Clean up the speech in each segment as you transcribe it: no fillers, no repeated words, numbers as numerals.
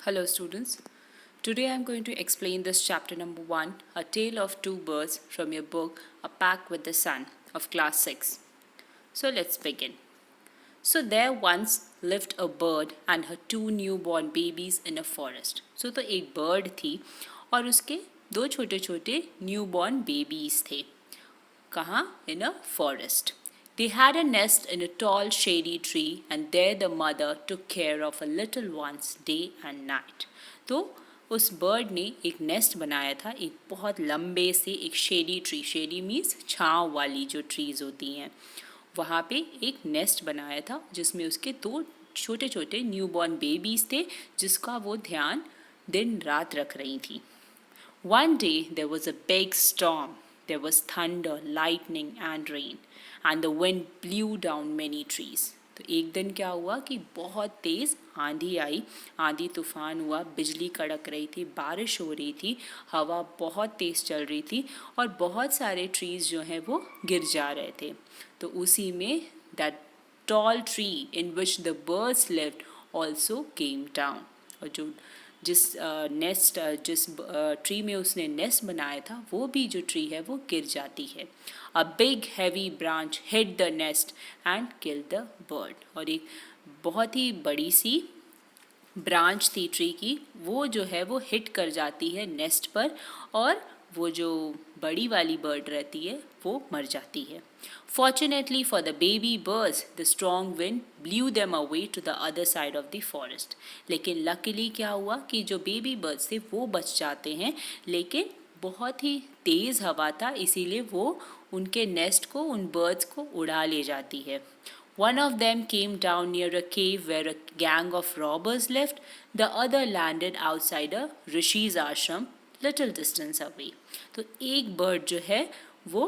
Hello students. Today I am going to explain this chapter number 1, A Tale of Two Birds from your book A Pack with the Sun of class 6. So let's begin. So there once lived a bird and her two newborn babies in a forest. So तो एक bird थी और उसके दो छोटे छोटे newborn babies थे. कहाँ? In a forest. They had a nest in a tall shady tree and there the mother took care of her little ones day and night. तो उस बर्ड ने एक नेस्ट बनाया था एक बहुत लंबे से एक शेडी ट्री. शेडी मीन्स छाँव वाली जो ट्रीज होती हैं, वहाँ पे एक नेस्ट बनाया था जिसमें उसके दो छोटे छोटे न्यूबॉर्न बेबीज थे जिसका वो ध्यान दिन रात रख रही थी. One day there was a big storm. There was thunder, lightning and rain and the wind blew down many trees. तो एक दिन क्या हुआ कि बहुत तेज़ आंधी आई, आंधी तूफान हुआ, बिजली कड़क रही थी, बारिश हो रही थी, हवा बहुत तेज़ चल रही थी और बहुत सारे ट्रीज़ जो हैं वो गिर जा रहे थे. तो उसी में that tall tree in which the birds lived also came down. और जिस ट्री में उसने नेस्ट बनाया था वो भी जो ट्री है वो गिर जाती है. A big heavy branch hit the nest and kill the bird. और एक बहुत ही बड़ी सी ब्रांच थी ट्री की, वो जो है वो हिट कर जाती है नेस्ट पर और वो जो बड़ी वाली बर्ड रहती है वो मर जाती है. Fortunately for the baby birds, the strong wind blew them away to the other side of the forest. लेकिन luckily क्या हुआ कि जो बेबी बर्ड्स थे वो बच जाते हैं, लेकिन बहुत ही तेज़ हवा था इसीलिए वो उनके नेस्ट को, उन बर्ड्स को उड़ा ले जाती है. One of them came down near a cave where a gang of robbers lived. The other landed outside a Rishi's ashram, little distance away. तो एक बर्ड जो है वो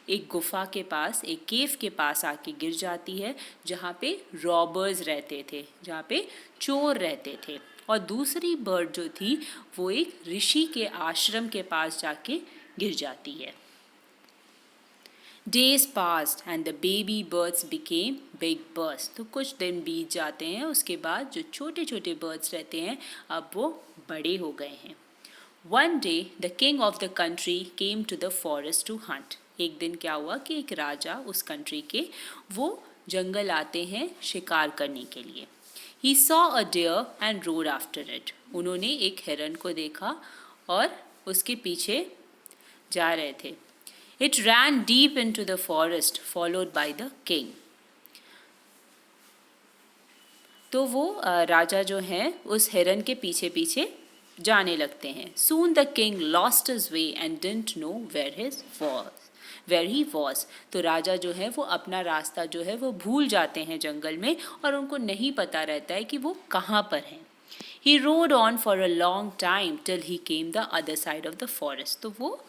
एक गुफा के पास, एक केव के पास आके गिर जाती है जहाँ पे रॉबर्स रहते थे, जहाँ पे चोर रहते थे. और दूसरी बर्ड जो थी वो एक ऋषि के आश्रम के पास जाके गिर जाती है. Days passed and the baby birds became big birds. तो कुछ दिन बीत जाते हैं, उसके बाद जो छोटे छोटे बर्ड्स रहते हैं अब वो बड़े हो गए हैं. One day the king of the country came to the forest to hunt. एक दिन क्या हुआ कि एक राजा उस कंट्री के वो जंगल आते हैं शिकार करने के लिए. He saw a deer and rode after it. उन्होंने एक हिरन को देखा और उसके पीछे जा रहे थे. It ran deep into the forest, followed by the king. तो वो राजा जो हैं उस हिरन के पीछे पीछे जाने लगते हैं. Soon the king lost his way and didn't know where he was. तो राजा जो है वो अपना रास्ता जो है वो भूल जाते हैं जंगल में और उनको नहीं पता रहता है कि वो कहाँ पर हैं. He rode on for a long time till he came the other side of the forest. तो वो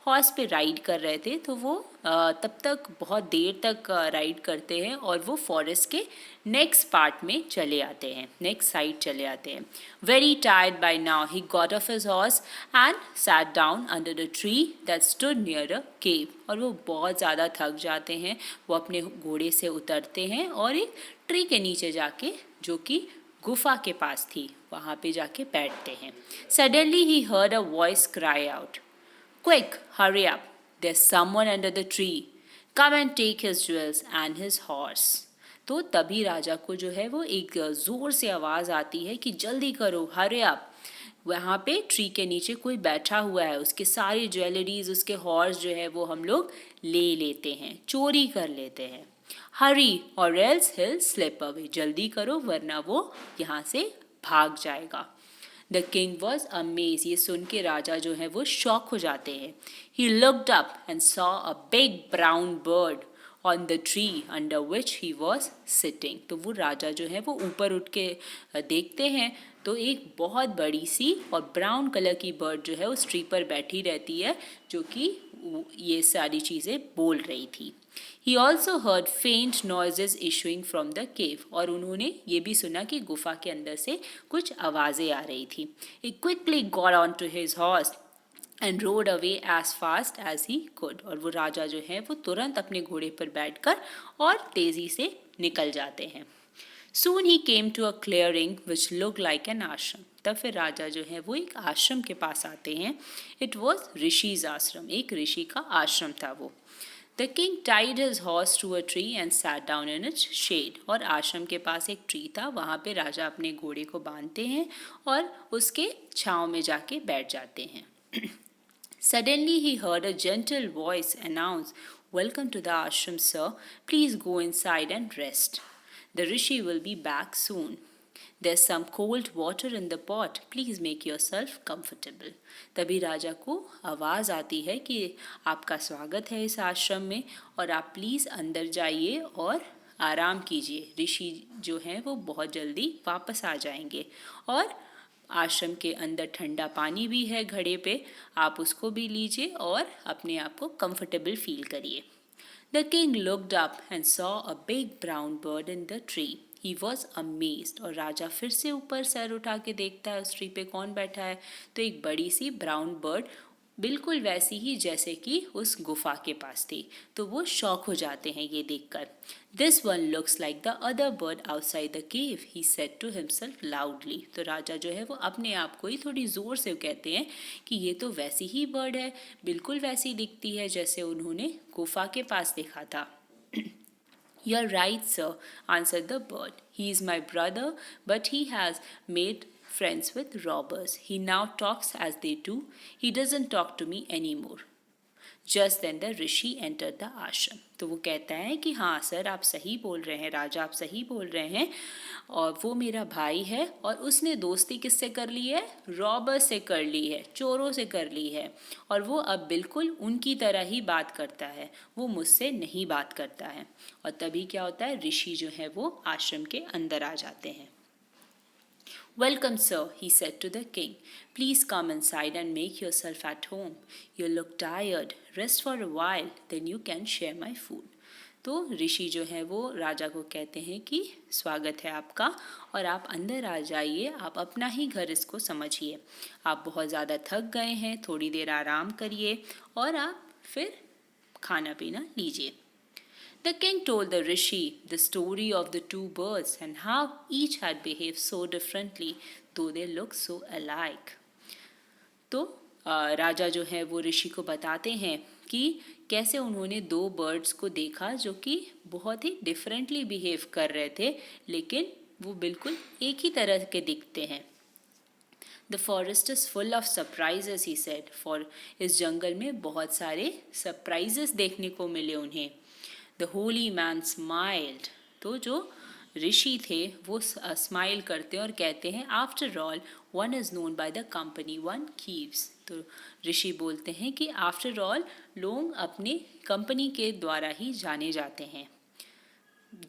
हॉर्स पे राइड कर रहे थे, तो वो तब तक बहुत देर तक राइड करते हैं और वो फॉरेस्ट के नेक्स्ट पार्ट में चले आते हैं, नेक्स्ट साइड चले आते हैं. Very tired by now he got off his horse and sat down under the tree that stood near a cave. और वो बहुत ज़्यादा थक जाते हैं, वो अपने घोड़े से उतरते हैं और एक ट्री के नीचे जाके, जो कि गुफा के पास थी, वहाँ पे जाके बैठते हैं. Suddenly he heard a voice cry out, Quick, hurry up. There's someone under the tree. Come and take his jewels and his horse. तो तभी राजा को जो है वो एक ज़ोर से आवाज़ आती है कि जल्दी करो, हरी अप. वहाँ पे ट्री के नीचे कोई बैठा हुआ है, उसके सारी ज्वेलरीज, उसके हॉर्स जो है वो हम लोग ले लेते हैं, चोरी कर लेते हैं. हरी और एल्स हिल स्लिप अवे. जल्दी करो वरना वो यहाँ से भाग जाएगा. The king was amaze. ये सुन के राजा जो है वो शॉक हो जाते हैं. He looked up and saw a big brown bird on the tree under which he was sitting. तो वो राजा जो है वो ऊपर उठ के देखते हैं तो एक बहुत बड़ी सी और ब्राउन कलर की बर्ड जो है उस ट्री पर बैठी रहती है, जो कि ये सारी चीज़ें बोल रही थी. He also heard faint noises issuing from the cave. और उन्होंने ये भी सुना कि गुफा के अंदर से कुछ आवाज़ें आ रही थी. He quickly got onto his horse and rode away as fast as he could. और वो राजा जो है वो तुरंत अपने घोड़े पर बैठकर और तेज़ी से निकल जाते हैं. Soon he came to a clearing which looked like an ashram. तब फिर राजा जो है वो एक आश्रम के पास आते हैं. It was ऋषि's आश्रम, एक ऋषि का आश्रम था वो. The king tied his horse to a tree and sat down in its shade. और आश्रम के पास एक ट्री था, वहाँ पे राजा अपने घोड़े को बांधते हैं और उसके छाँव में जाके बैठ जाते हैं. Suddenly he heard a gentle voice announce, "Welcome to the ashram, sir. Please go inside and rest. The rishi will be back soon. There's some cold water in the pot. Please make yourself comfortable." तभी राजा को आवाज़ आती है कि आपका स्वागत है इस आश्रम में और आप प्लीज़ अंदर जाइए और आराम कीजिए. ऋषि जो हैं वो बहुत जल्दी वापस आ जाएंगे और आश्रम के अंदर ठंडा पानी भी है घड़े पे, आप उसको भी लीजिए और अपने आप को कंफर्टेबल फील करिए. The king looked up and saw a big brown bird in the tree. He was amazed. और राजा फिर से ऊपर सर उठा के देखता है उस ट्री पे कौन बैठा है, तो एक बड़ी सी ब्राउन बर्ड, बिल्कुल वैसी ही जैसे कि उस गुफा के पास थी. तो वो शॉक हो जाते हैं ये देखकर. This one looks like the other bird outside the cave, he said to himself loudly. तो राजा जो है वो अपने आप को ही थोड़ी ज़ोर से कहते हैं कि ये तो वैसी ही बर्ड है, बिल्कुल वैसी दिखती है जैसे उन्होंने गुफा के पास देखा था. "You're right, sir," answered the bird. "He is my brother, but he has made friends with robbers. He now talks as they do. He doesn't talk to me anymore." Just then the rishi entered the ashram. तो वो कहता है कि हाँ sir, आप सही बोल रहे हैं, राजा आप सही बोल रहे हैं, और वो मेरा भाई है और उसने दोस्ती किससे कर ली है? रॉबर से कर ली है, चोरों से कर ली है, और वो अब बिल्कुल उनकी तरह ही बात करता है, वो मुझसे नहीं बात करता है. और तभी क्या होता है, ऋषि जो है वो आश्रम के अंदर आ जाते हैं. "Welcome, sir," he said to the king. "Please come inside and make yourself at home. You look tired. Rest for a while, then you can share my food." तो ऋषि जो है वो राजा को कहते हैं कि स्वागत है आपका और आप अंदर आ जाइए, आप अपना ही घर इसको समझिए. आप बहुत ज़्यादा थक गए हैं, थोड़ी देर आराम करिए और आप फिर खाना पीना लीजिए. The king told the rishi the story of the two birds and how each had behaved so differently, though they looked so alike. तो राजा जो है वो ऋषि को बताते हैं कि कैसे उन्होंने दो बर्ड्स को देखा जो कि बहुत ही डिफरेंटली बिहेव कर रहे थे, लेकिन वो बिल्कुल एक ही तरह के दिखते हैं. The forest is full of surprises, he said. For इस जंगल में बहुत सारे सरप्राइजेस देखने को मिले उन्हें. The holy man smiled. तो जो ऋषि थे वो स्माइल करते हैं और कहते हैं, "After all, one is known by the company one keeps." तो ऋषि बोलते हैं कि आफ्टर ऑल लोग अपने कंपनी के द्वारा ही जाने जाते हैं.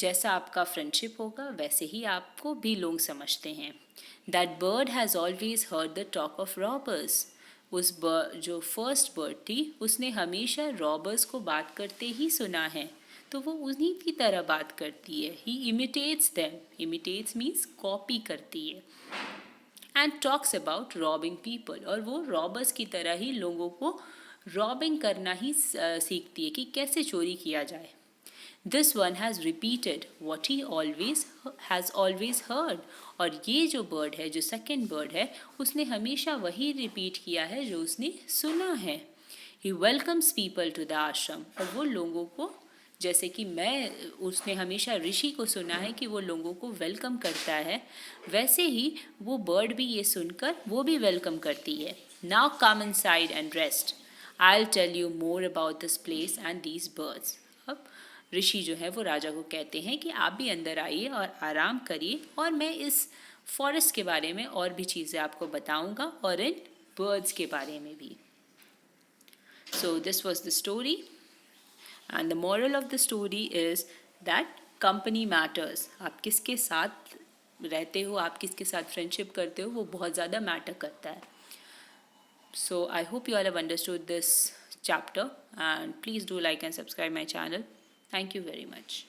जैसा आपका फ्रेंडशिप होगा वैसे ही आपको भी लोग समझते हैं. That bird has always heard the talk of robbers. उस जो फर्स्ट बर्ड थी उसने हमेशा रॉबर्स को बात करते ही सुना है, तो वो उन्हीं की तरह बात करती है. He imitates them. Imitates means copy करती है. And talks about robbing people. और वो रॉबर्स की तरह ही लोगों को रॉबिंग करना ही सीखती है कि कैसे चोरी किया जाए. This one has repeated what he has always heard. और ये जो बर्ड है, जो सेकंड बर्ड है, उसने हमेशा वही रिपीट किया है जो उसने सुना है. He welcomes people to the ashram. और वो लोगों को, जैसे कि उसने हमेशा ऋषि को सुना है कि वो लोगों को वेलकम करता है, वैसे ही वो बर्ड भी ये सुनकर वो भी वेलकम करती है. Now come inside and rest. I'll tell you more about this place and these birds. अब ऋषि जो है वो राजा को कहते हैं कि आप भी अंदर आइए और आराम करिए और मैं इस फॉरेस्ट के बारे में और भी चीज़ें आपको बताऊंगा और इन बर्ड्स के बारे में भी. So this was the story. And the moral of the story is that company matters. आप किसके साथ रहते हो, आप किसके साथ फ्रेंडशिप करते हो, वो बहुत ज़्यादा मैटर करता है. So I hope you all have understood this chapter and please do like and subscribe my channel. Thank you very much.